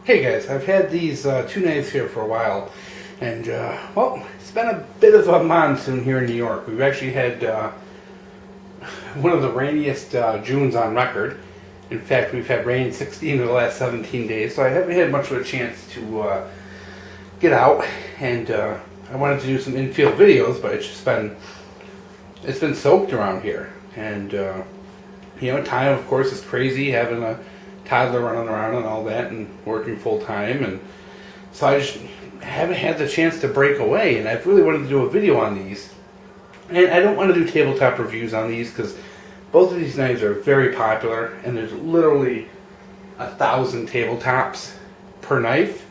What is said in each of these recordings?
Hey guys, I've had these two knives here for a while, and well, it's been a bit of a monsoon here in New York. We've actually had one of the rainiest Junes on record. In fact, we've had rain 16 of the last 17 days, so I haven't had much of a chance to get out, and I wanted to do some infield videos, but it's been soaked around here, and you know, time of course is crazy, having a toddler running around and all that and working full time, and so I just haven't had the chance to break away, and I've really wanted to do a video on these. And I don't want to do tabletop reviews on these because both of these knives are very popular, and there's literally 1,000 tabletops per knife.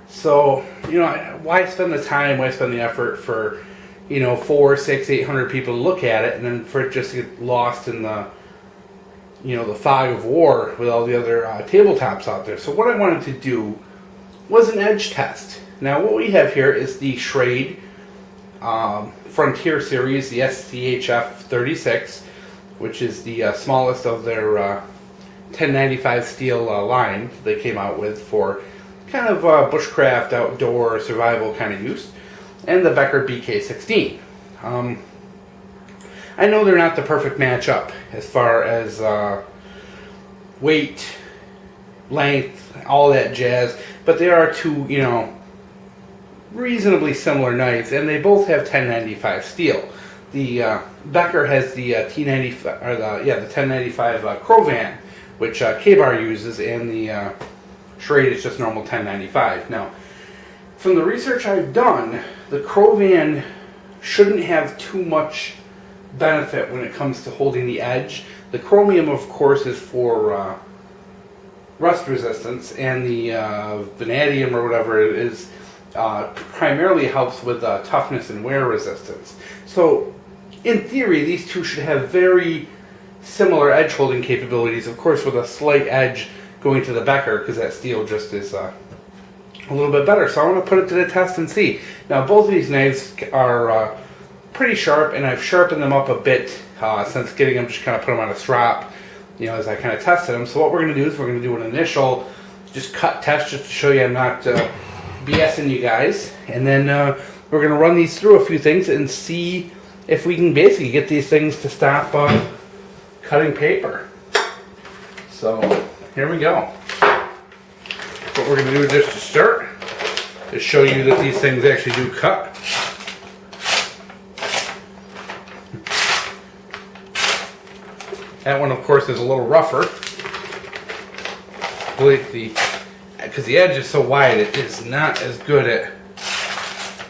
So, you know, why spend the time, why spend the effort for, you know, 400, 600, 800 people to look at it, and then for it just to get lost in the, you know, the fog of war with all the other tabletops out there. So what I wanted to do was an edge test. Now what we have here is the Schrade Frontier series, the SCHF 36, which is the smallest of their 1095 steel line they came out with for kind of bushcraft, outdoor, survival kind of use, and the Becker BK16. I know they're not the perfect matchup as far as weight, length, all that jazz, but they are two, you know, reasonably similar knives, and they both have 1095 steel. The Becker has the T95, or the 1095 Crovan, which K-Bar uses, and the Schrade is just normal 1095. Now, from the research I've done, the Crovan shouldn't have too much benefit when it comes to holding the edge. The chromium, of course, is for rust resistance, and the vanadium or whatever it is primarily helps with toughness and wear resistance. So in theory these two should have very similar edge holding capabilities, of course with a slight edge going to the Becker because that steel just is a little bit better. So I want to put it to the test and see. Now both of these knives are pretty sharp, and I've sharpened them up a bit since getting them, just kind of put them on a strop, you know, as I kind of tested them. So what we're going to do is we're going to do an initial just cut test just to show you I'm not BSing you guys, and then we're going to run these through a few things and see if we can basically get these things to stop cutting paper. So here we go. What we're going to do just to start is show you that these things actually do cut. That one, of course, is a little rougher. Because the edge is so wide, it is not as good at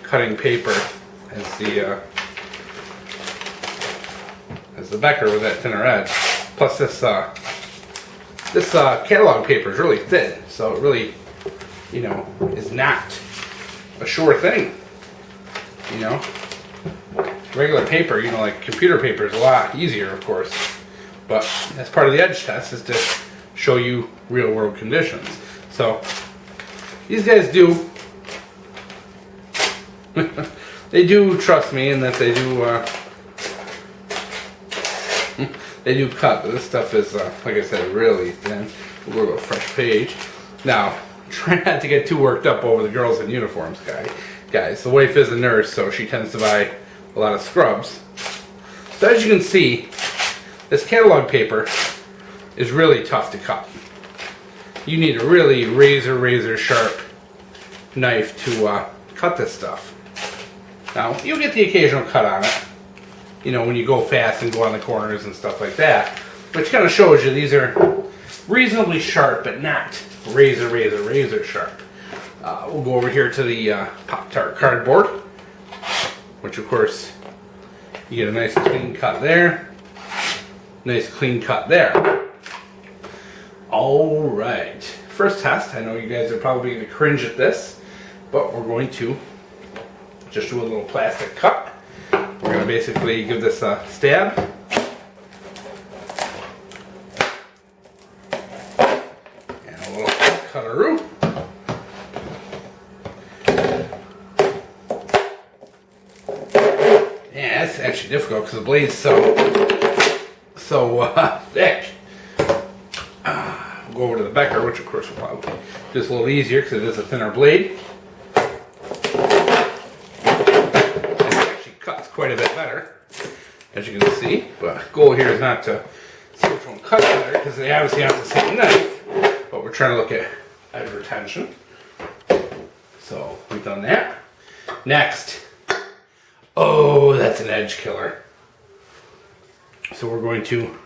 cutting paper as the Becker with that thinner edge. Plus, this catalog paper is really thin, so it really, you know, is not a sure thing. You know, regular paper, you know, like computer paper, is a lot easier, of course. But that's part of the edge test, is to show you real world conditions. So these guys do they do trust me in that they do cut, but this stuff is like I said, really thin. We'll go to a fresh page. Now try not to get too worked up over the girls in uniforms, guys. The wife is a nurse, so she tends to buy a lot of scrubs. So as you can see, this catalog paper is really tough to cut. You need a really razor sharp knife to cut this stuff. Now, you'll get the occasional cut on it, you know, when you go fast and go on the corners and stuff like that, which kind of shows you these are reasonably sharp, but not razor sharp. We'll go over here to the Pop-Tart cardboard, which of course you get a nice clean cut there. Nice clean cut there. Alright, first test. I know you guys are probably going to cringe at this, but we're going to just do a little plastic cut. We're going to basically give this a stab. And a little cutaroo. Yeah, that's actually difficult because the blade's so thick. We'll go over to the Becker, which of course will probably just a little easier because it is a thinner blade. And it actually cuts quite a bit better, as you can see. But the goal here is not to see which one cuts better because they obviously have the same knife. But we're trying to look at edge retention. So we've done that. Next. Oh, that's an edge killer. So we're going to...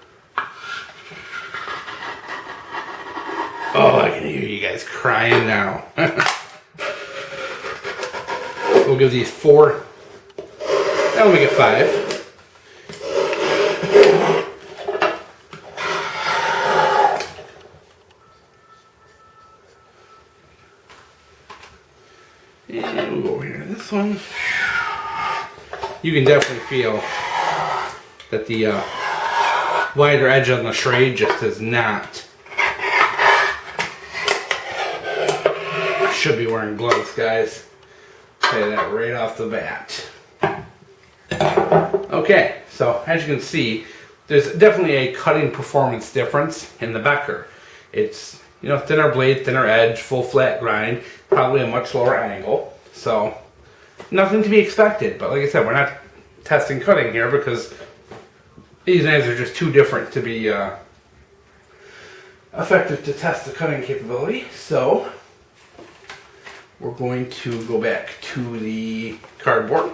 Oh, I can hear you guys crying now. We'll give these 4. That'll make it 5. And we'll go over here to this one. You can definitely feel that the wider edge on the Schrade just is not. Should be wearing gloves, guys. Say that right off the bat. Okay, so as you can see, there's definitely a cutting performance difference in the Becker. It's, you know, thinner blade, thinner edge, full flat grind, probably a much lower angle. So nothing to be expected. But like I said, we're not testing cutting here because these knives are just too different to be effective to test the cutting capability. So we're going to go back to the cardboard.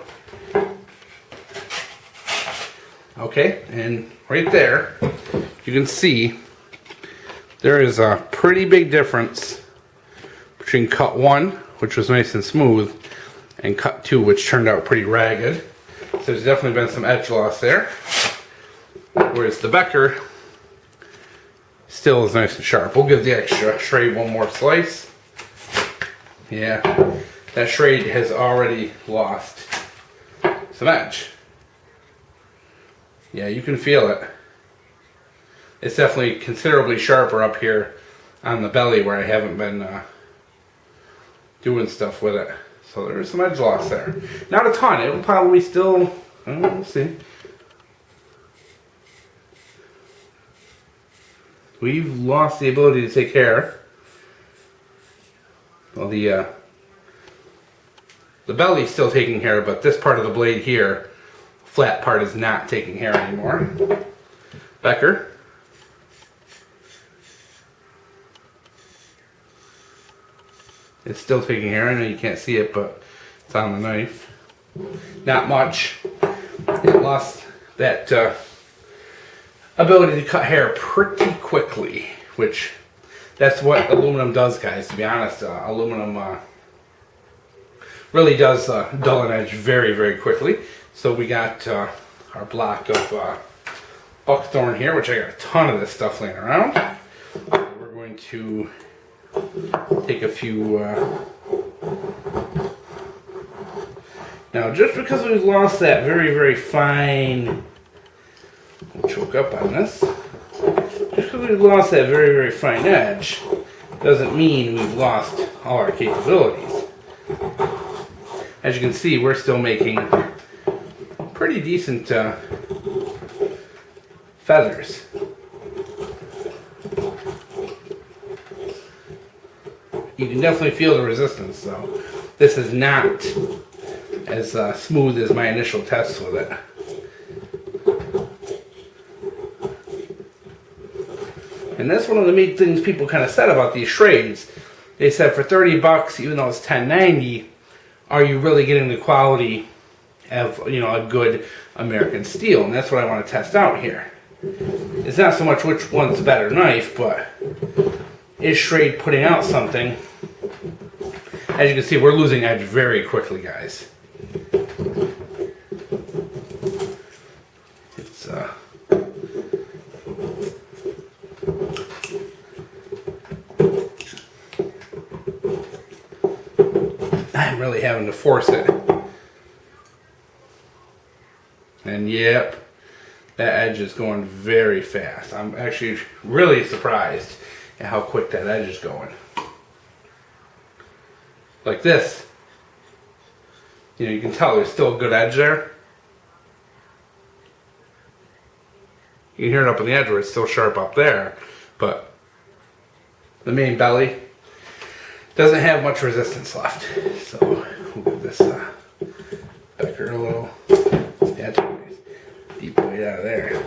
Okay, and right there, you can see there is a pretty big difference between cut 1, which was nice and smooth, and cut 2, which turned out pretty ragged. So there's definitely been some edge loss there. Whereas the Becker still is nice and sharp. We'll give the extra Schrade one more slice. Yeah, that Schrade has already lost some edge. Yeah, you can feel it. It's definitely considerably sharper up here on the belly where I haven't been doing stuff with it. So there's some edge loss there. Not a ton. It will probably still, we'll see. We've lost the ability to take hair. Well, the belly's still taking hair, but this part of the blade here, flat part, is not taking hair anymore. Becker. It's still taking hair. I know you can't see it, but it's on the knife. Not much. It lost that ability to cut hair pretty quickly, which that's what aluminum does, guys. To be honest, aluminum really does dull an edge very, very quickly. So we got our block of buckthorn here, which I got a ton of this stuff laying around. We're going to take a few. Now, just because we've lost that very, very fine, I'll choke up on this. Just because we've lost that very, very fine edge, doesn't mean we've lost all our capabilities. As you can see, we're still making pretty decent feathers. You can definitely feel the resistance, though. This is not as smooth as my initial tests with it. And that's one of the main things people kind of said about these Schrades. They said for $30, even though it's $10.90, are you really getting the quality of, you know, a good American steel? And that's what I want to test out here. It's not so much which one's a better knife, but is Schrade putting out something? As you can see, we're losing edge very quickly, guys. It's I'm really having to force it. And yep, that edge is going very fast. I'm actually really surprised at how quick that edge is going. Like this. You know, you can tell there's still a good edge there. You can hear it up on the edge where it's still sharp up there, but the main belly doesn't have much resistance left. So we'll give this Becker a little, that's nice, deep weight out of there.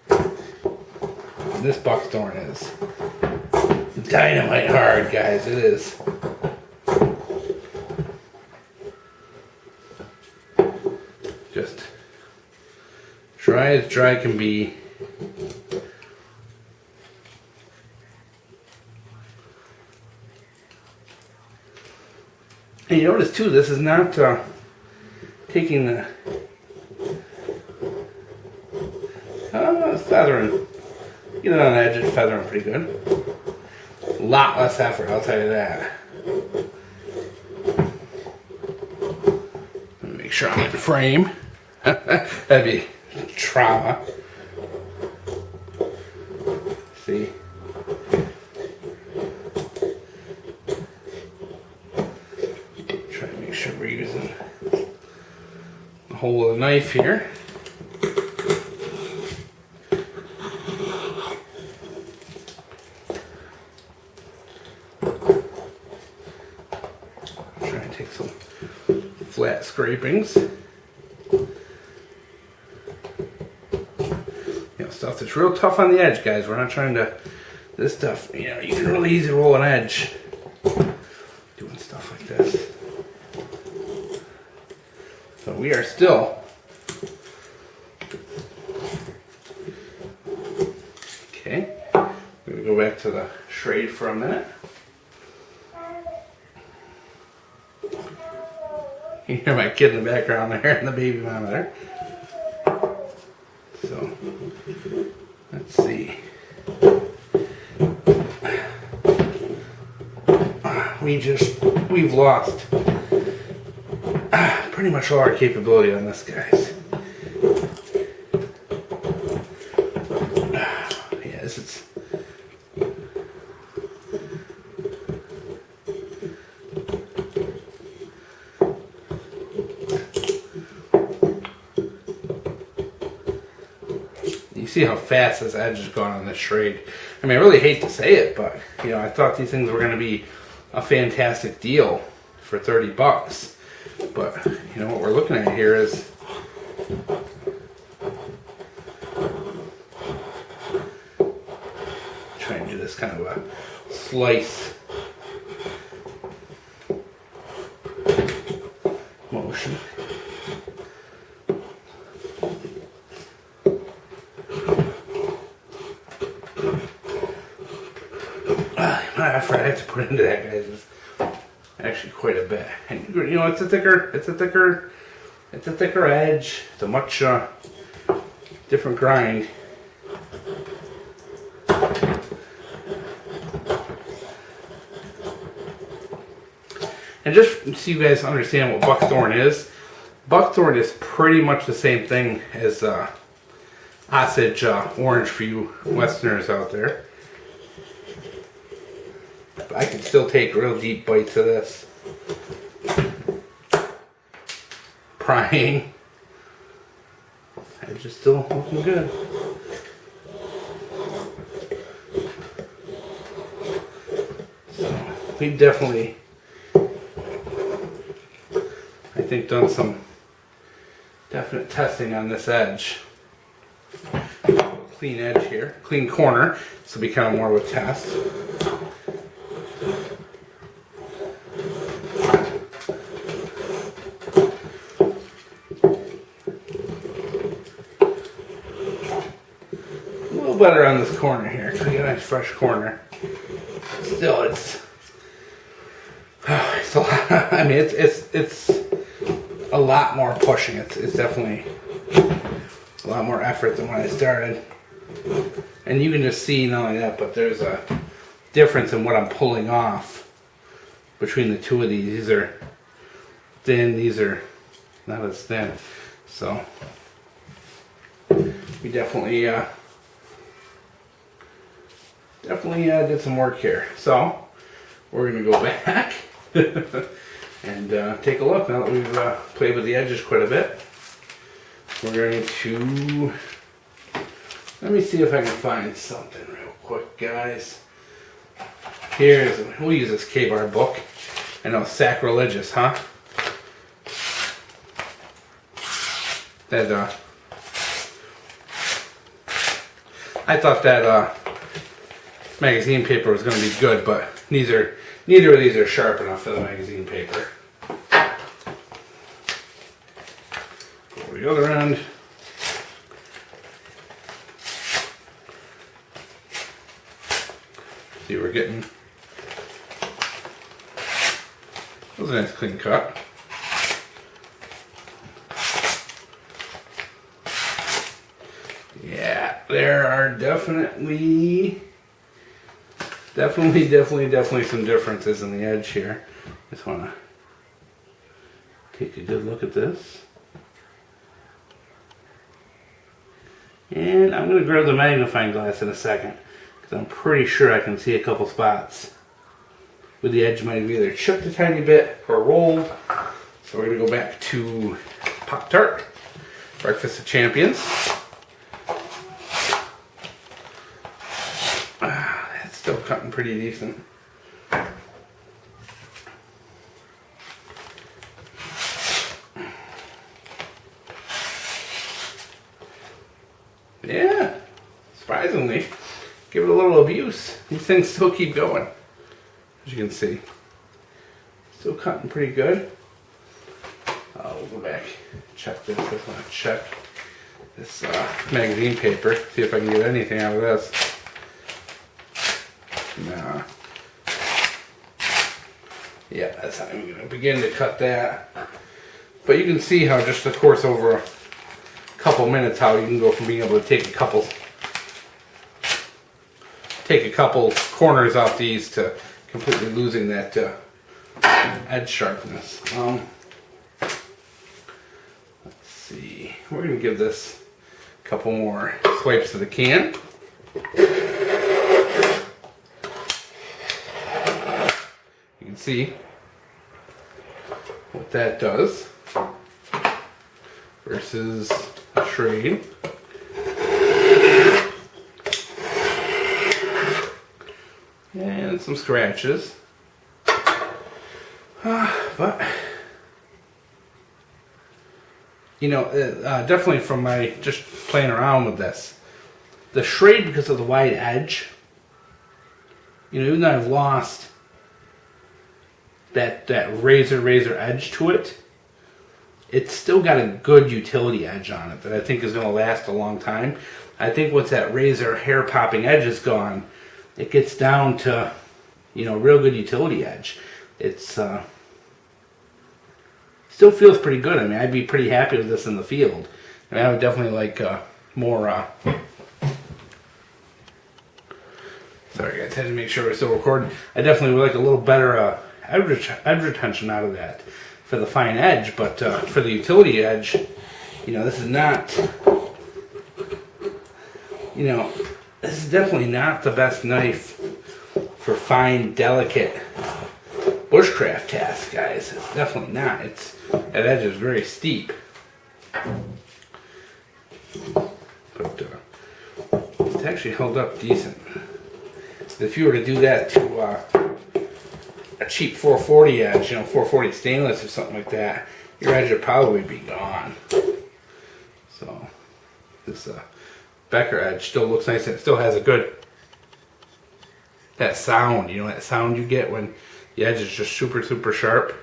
And this buckthorn is dynamite hard, guys. It is. Just dry as dry can be. And you notice too, this is not taking the it's feathering. Get it on the edge, it's feathering pretty good. A lot less effort, I'll tell you that. Let me make sure I'm in frame. That'd be trauma. See? Try to make sure we're using the whole of the knife here. Try and take some flat scrapings. Stuff that's real tough on the edge, guys. We're not trying to, this stuff, you know, you can really easily roll an edge doing stuff like this. So we are still okay. We're gonna go back to the Schrade for a minute. You hear my kid in the background there and the baby monitor. So let's see. We've lost pretty much all our capability on this, guys. Yes, it's you see how fast this edge has gone on this Schrade. I mean, I really hate to say it, but you know, I thought these things were going to be a fantastic deal for 30 bucks. But you know what we're looking at here is trying to do this kind of a slice motion. My effort I have to put into that, guys, is actually quite a bit. And you know, it's a thicker edge. It's a much different grind. And just so you guys understand what buckthorn is pretty much the same thing as Osage orange for you Westerners out there. But I can still take real deep bites of this. Prying. Edge is still looking good. So we've definitely, I think, done some definite testing on this edge. Clean edge here, clean corner. This will be kind of more of a test. A little better on this corner here because we got a nice fresh corner. Still, it's a lot. I mean, it's a lot more pushing. It's definitely a lot more effort than when I started. And you can just see not only that, but there's a difference in what I'm pulling off between the two of these. These are thin, these are not as thin. So we definitely did some work here. So we're gonna go back and take a look. Now that we've played with the edges quite a bit, we're going to, let me see if I can find something real quick, guys. we'll use this K-bar book. I know, sacrilegious, huh? That, I thought that, magazine paper was going to be good, but neither of these are sharp enough for the magazine paper. Go to the other end. See, we're getting, that was a nice clean cut. Yeah, there are definitely some differences in the edge here. Just want to take a good look at this. And I'm going to grab the magnifying glass in a second, because I'm pretty sure I can see a couple spots where the edge might have either chipped a tiny bit or rolled. So we're going to go back to Pop-Tart, Breakfast of Champions. That's still cutting pretty decent. Yeah, surprisingly, give it a little abuse. These things still keep going, as you can see. Still cutting pretty good. We'll go back, check this. I just want to check this magazine paper, see if I can get anything out of this. Nah. Yeah, that's how I'm going to begin to cut that. But you can see how just the course over a couple minutes, how you can go from being able to take a couple corners off these to completely losing that edge sharpness. Let's see, we're going to give this a couple more swipes of the can. You can see what that does versus a Schrade. And some scratches. But, you know, definitely from my just playing around with this, the Schrade, because of the wide edge, you know, even though I've lost that razor edge to it, it's still got a good utility edge on it that I think is going to last a long time. I think once that razor hair popping edge is gone, it gets down to, you know, real good utility edge. It's still feels pretty good. I mean, I'd be pretty happy with this in the field. I mean, I would definitely like more. Sorry guys, had to make sure we're still recording. I definitely would like a little better edge retention out of that for the fine edge, but for the utility edge, you know, this is not, you know, this is definitely not the best knife for fine, delicate bushcraft tasks, guys. It's definitely not. That edge is very steep. But it's actually held up decent. If you were to do that to a cheap 440 edge, you know, 440 stainless or something like that, your edge would probably be gone. So this Becker edge still looks nice, and it still has a good, that sound, you know, that sound you get when the edge is just super sharp.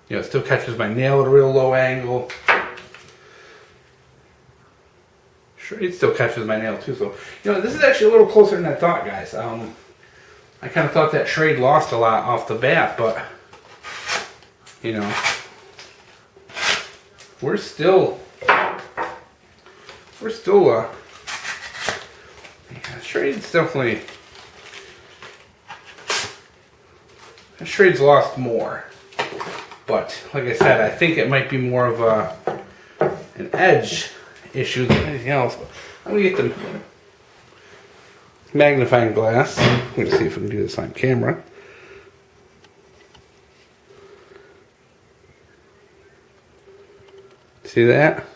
You know, it still catches my nail at a real low angle. It still catches my nail too, so, you know, this is actually a little closer than I thought, guys. I kind of thought that Schrade lost a lot off the bat, but, you know, we're still yeah, Schrade's definitely, Schrade's lost more, but like I said, I think it might be more of an edge issue than anything else. I'm gonna get the magnifying glass. I'm gonna see if we can do this on camera. See that?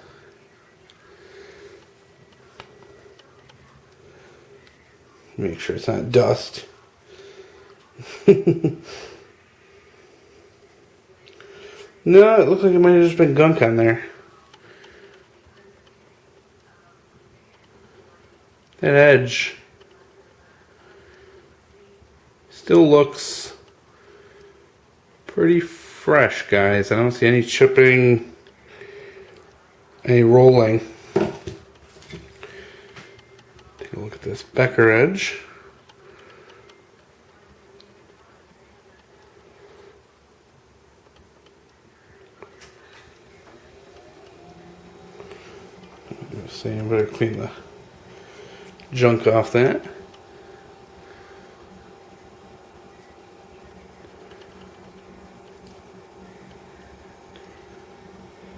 Make sure it's not dust. No, it looks like it might have just been gunk on there. That edge still looks pretty fresh, guys. I don't see any chipping, any rolling. Take a look at this Becker edge. So I better clean the junk off that.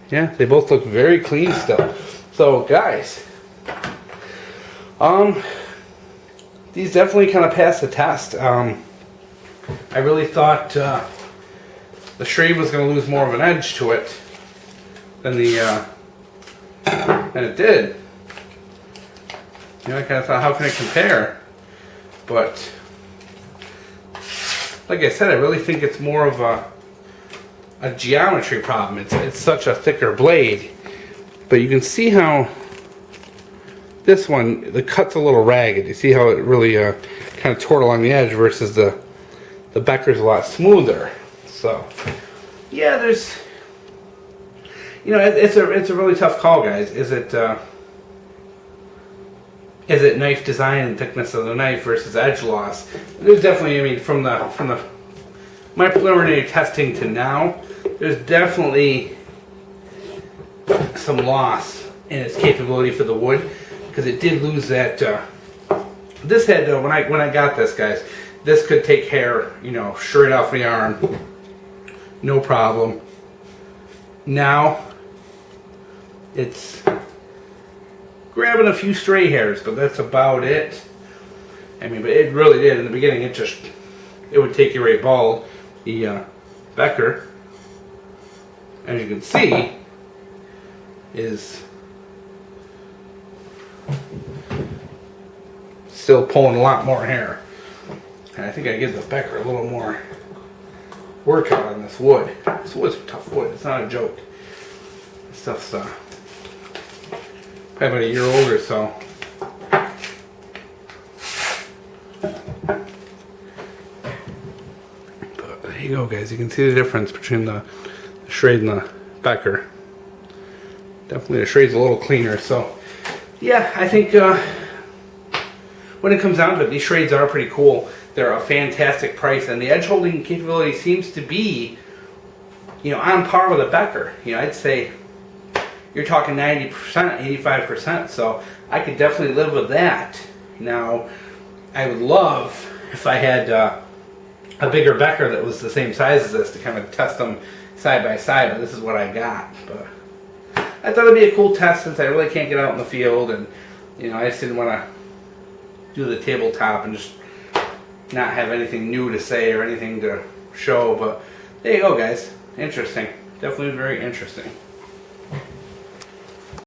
Yeah, they both look very clean still. So guys, these definitely kind of passed the test. I really thought the Schrade was going to lose more of an edge to it than it did. You know, I kind of thought, how can it compare? But like I said, I really think it's more of a geometry problem. It's such a thicker blade, but you can see how this one, the cut's a little ragged. You see how it really kind of tore along the edge versus the Becker's a lot smoother. So yeah, there's, you know, it's a really tough call, guys. Is it knife design and thickness of the knife versus edge loss? There's definitely, I mean, from my preliminary testing to now, there's definitely some loss in its capability for the wood, because it did lose that. This had, when I got this, guys, this could take hair, you know, straight off the arm, no problem. Now it's grabbing a few stray hairs, but that's about it. I mean, but it really did in the beginning. It would take you right bald. The Becker, as you can see, is still pulling a lot more hair. And I think I give the Becker a little more workout on this wood. This wood's tough wood. It's not a joke. This stuff's probably about a year old or so. But there you go, guys. You can see the difference between the Schrade and the Becker. Definitely the Schrade's a little cleaner. So yeah, I think when it comes down to it, these Schrades are pretty cool. They're a fantastic price, and the edge holding capability seems to be, you know, on par with a Becker. You know, I'd say you're talking 90%, 85%, so I could definitely live with that. Now, I would love if I had a bigger Becker that was the same size as this to kind of test them side by side, but this is what I got. But I thought it'd be a cool test since I really can't get out in the field, and you know, I just didn't want to do the tabletop and just not have anything new to say or anything to show. But there you go, guys. Interesting. Definitely very interesting.